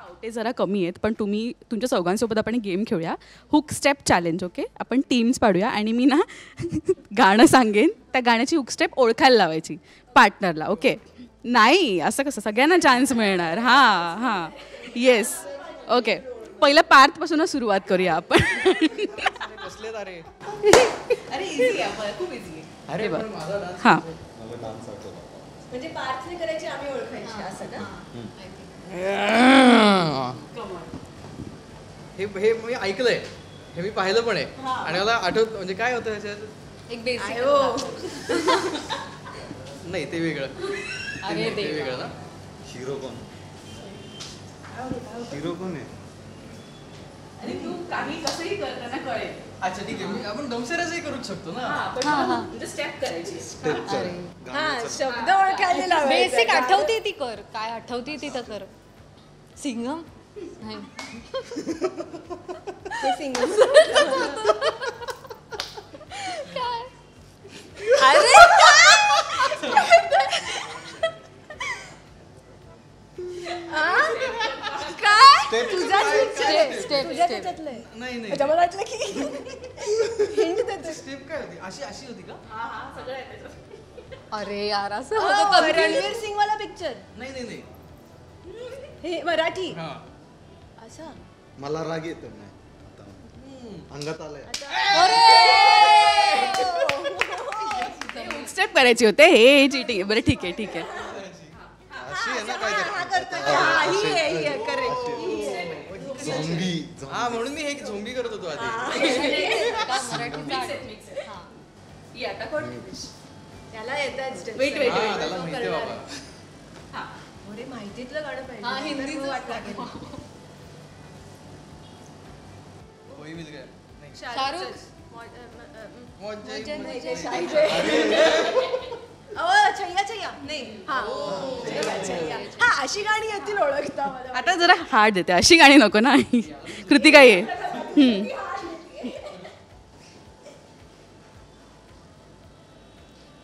पावटे जरा कमी आहेत पण तुम्ही तुमच्या चौघांसोबत आपण गेम खेळूया. Hook step challenge. ओके, आपण टीम्स पाडूया आणि मी ना गाणं सांगेन, त्या गाण्याची हुक स्टेप ओळखायला लावायची पार्टनरला. ओके, नाही असं कसं, सगळ्यांना चान्स मिळणार. हां हां, येस. ओके, पहिलं पार्थपासूनच सुरुवात करूया आपण. अरे इझी आहे, खूप इझी आहे. अरे बरं, हां, म्हणजे पार्थने करायची, आम्ही ओळखायची असं ना. हे मी ऐकलंय, हे मी पाहिलं पण आहे आणि मला आठवत म्हणजे काय होतं ह्याच्यात एक बेसिक नाही ते वेगळं. अरे ते वेगळं ना. हिरो कोण? हिरो कोण आहे? आणि तू काही कसंही करताना कळेल. अच्छा ठीक आहे, आपण दमशेराचंही करूच शकतो ना. म्हणजे स्टेप करायची. शब्द ओळखायला लावायचे. बेसिक आठवते ती कर, काय आठवते ती तर कर. सिंगम नाही, ते सिंगल. काय अरे काय तुझा स्टेप तुझ्या त्याच्यातलं आहे. नाही नाही, अच्छा, मला वाटलं की हिंट देते. स्टेप काय होती? अशी अशी होती का? अरे यार असं होतं confused. रणवीर सिंग वाला पिक्चर, नाही नाही नाही. हे मराठी हां. असं. मला राग येतो नाही आता. अंगात आलंय. स्टेप करायची होते. हे चिटिंग आहे. बरं ठीक आहे, ठीक आहे. अशी आहे ना काहीतरी. हा करतो, हा, ही आहे करेक्ट. झोंबी. हा म्हणून मी हे झोंबी करत होतो आधी. त्याला येतात steps. Wait, wait, हा, त्याला माहिती आहे बाबा. अरे माहितीतलं गाणं हा, पाहिजे. हिंदीचं वाट लागेल. कोई मिल गया. नाही. शाहरुख. छैया छैया नाही. हा छैया. हा, अशी गाणी येतील ओळखता मला. आता जरा हार्ड देते, अशी गाणी नको ना. कृतिका ये.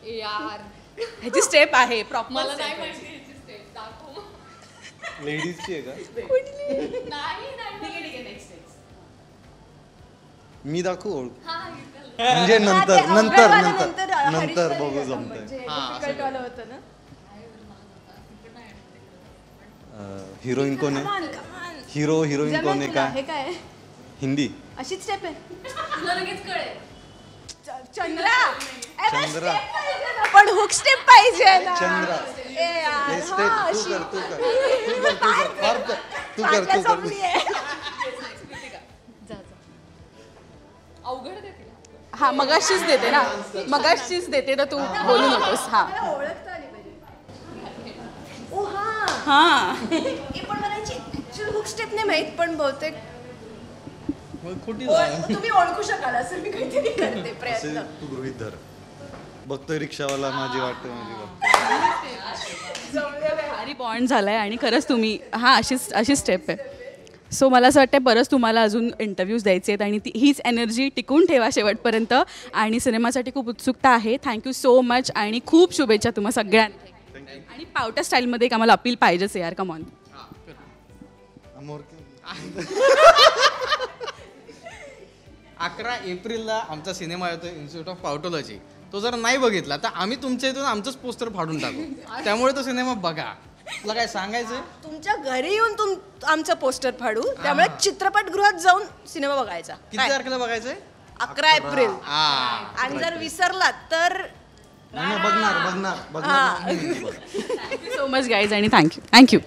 यार ह्याची स्टेप आहे प्रॉपर. मला नाही माहिती ह्याची स्टेप, दाखव. लेडीजची आहे का? नाही नाही. मी दाखवू ओळख? हा, घेतलं. म्हणजे नंतर हा, ते नंतर अमरावाला नंतर हरीश नंतर राय बघू आहे. जमतंय. म्हणजे difficult वालं होतं ना. हिरोईन कोण आहे? Come on, come on. Hero heroine जमेल कोण आहे? तुला. काय हे काय हिंदी? अशीच स्टेप आहे. तुला लगेच कळेल. चंद्रा. ए, बस चंद्रा. step पाहिजे ना. पण हुक स्टेप पाहिजे ना. चंद्रा. ए यार, हे हा, स्टेप तू अशी. कर तू कर तू कर फार कर. तू कर पाटल्या तू कर. जमली आहे. जा जा. अवघड आहे तिला. हा, मगाशीच देते ना, मगाशीच देते तर तू बोलू नकोस. हा मला ओळखता आली पाहिजे. ओ हा. हा, हे पण मला ऍक्च्युअल हुक स्टेप नाही माहित, पण बहुतेक मग खोटी तुम्ही ओळखू शकाल असं मी काहीतरी करते असे प्रयत्न. तू गृहीत धर. बघतोय रिक्षावाला माझी वाटतं माझी बघतोय. भारी बॉन्ड झालाय आणि खरंच तुम्ही हा अशी स्टेप आहे. सो मला असं वाटतं बरंच तुम्हाला अजून इंटरव्ह्यूज द्यायचे आहेत आणि हीच एनर्जी टिकून ठेवा शेवटपर्यंत. आणि सिनेमासाठी खूप उत्सुकता आहे. थँक्यू सो मच आणि खूप शुभेच्छा तुम्हा सगळ्यांना. आणि पावटा स्टाईलमध्ये एक आम्हाला अपील पाहिजेच यार, कम ऑन. अमोर 11 एप्रिलला आमचा सिनेमा येतो इन्स्टिट्यूट ऑफ पावटोलॉजी. तो जर नाही बघितला तर आम्ही तुमच्या इथून आमचंच पोस्टर फाडून टाकू. त्यामुळे तो सिनेमा बघा. तुला काय सांगायचंय? तुमच्या घरी येऊन आमचं पोस्टर फाडू. त्यामुळे चित्रपटगृहात जाऊन सिनेमा बघायचा. किती तारखेला बघायचंय? 11 एप्रिल. हा. आणि जर विसरलात तर नाही बघणार बघणार बघणार. थँक्यू सो मच गाईज आणि थँक्यू.